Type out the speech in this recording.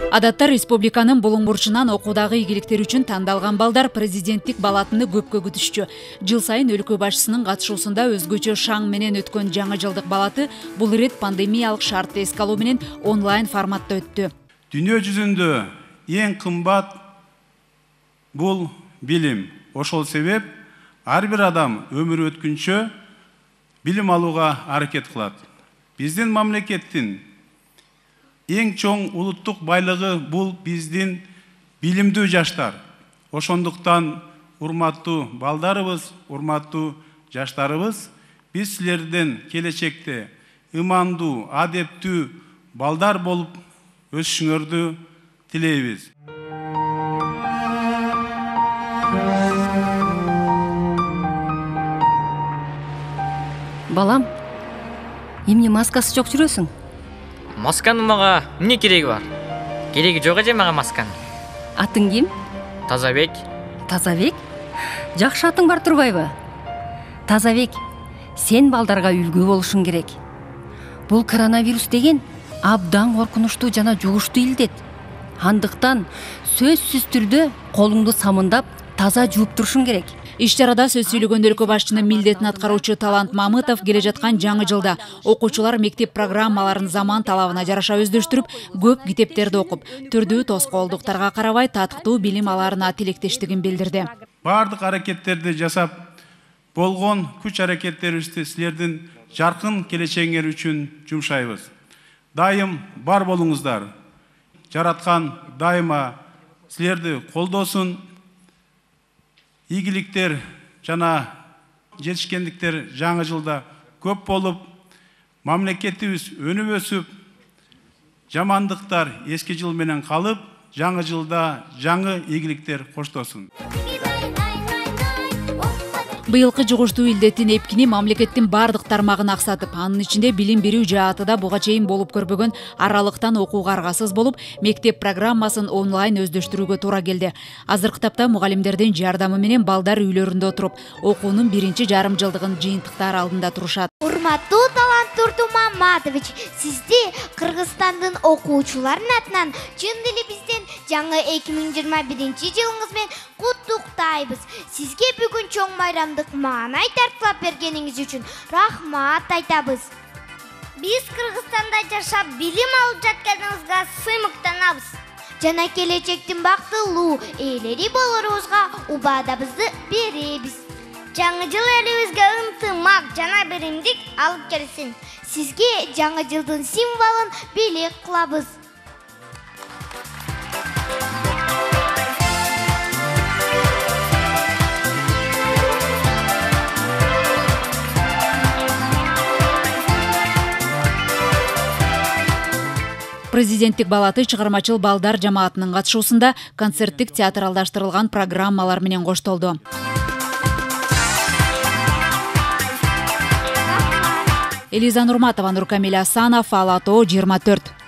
Адатта республиканын булуң бурчунан окуудагы ийгиликтер үчүн тандалган балдар президенттик балатыны көпкө күтүшчү. Жыл сайын өлкө башчысынын катышуусунда өзгөчө шаң менен өткөн жаңы жылдык балаты бул ирет пандемиялык шартты эске алуу менен онлайн форматта өттү. Дүйнө жүзүндө эң кымбат бул билим. Ошол себеп ар бир адам өмүрү өткүнчө билим алууга аракет кылат. Биздин мамлекеттин эң чоң улуттук байлыгы бул биздин билимдүү жаштар. Ошондуктан урматтуу балдарыбыз, урматтуу жаштарыбыз, биз силерден келечекте ымандуу, адептүү балдар болуп өсүшүңөрдү тилейбиз. Балам, эмне маскасы жок жүрөсүң? Масканын мага эмне кереги бар? Кереги жок эже мага масканын. Атың ким? Тазабек. Тазабек? Жакшы атың бар турбайбы? Тазабек, сен балдарга үлгү болушуң керек. Бул коронавирус деген абдан коркунучтуу жана жугуштуу илдет. Андыктан сөзсүз түрдө колуңду самындап, таза жууп турушуң керек. Иш чарада сөз сүйлөгөн өлкө башчынын милдетин аткаруучу Талант Мамытов келе жаткан жаңы жылда окуучулар мектеп программаларын заман талабына жараша өздөштүрүп, көп китептерди окуп, түрдүү тоскоолдуктарга карабай татыктуу билим аларына тилектештигин билдирди. Бардык аракеттерди жасап болгон күч аракеттерибизди силердин жаркын келечегиңер үчүн жумшайбыз. Дайым бар болуңуздар. Жараткан дайыма силерди колдосун. Ийгиликтер жана жетишкендиктер жаңы жылда көп болуп, мамлекетибиз өнүп өсүп, жамандыктар эски жыл менен калып, жаңы жылда жаңы ийгиликтер коштосун. Быйылкы жугуштуу илдеттин эпкини мамлекеттин бардык тармагын аксатып, анын ичинде билим берүү жааты да буга чейин болуп көрбөгөн аралыктан окууга аргасыз болуп, мектеп программасын онлайн өздөштүрүүгө туура келди. Азыркы тапта мугалимдердин жардамы менен балдар үйлөрүндө отуруп, окуунун биринчи жарым жылдыгын жыйынтыктар алдында турушат. Урматтуу Талант Турдумаматович, сизди Кыргызстандын окуучуларынын атынан чын дилибизден жаңы 2021 жылыңыз менен куттуктайбыз. Сизге бүгүн чоң майрамдык маанай тарткылап бергениңиз үчүн рахмат айтабыз. Биз Кыргызстанда жашап билим алып жатканыбызга сыймыктанабыз. Жана келечектин бактылуу ээлери болорубузга убадабызды беребиз. Жаңы жыл элибизге ынтымак жана биримдик алып келсин. Сизге жаңы жылдын символун белек кылабыз. Президенттик балаты чыгармачыл балдар жамаатынын катышуусунда концерттик театралдаштырылган программалар менен коштолду. Элиза Нурматова, Нуркамил Асанов, Ала Тоо 24.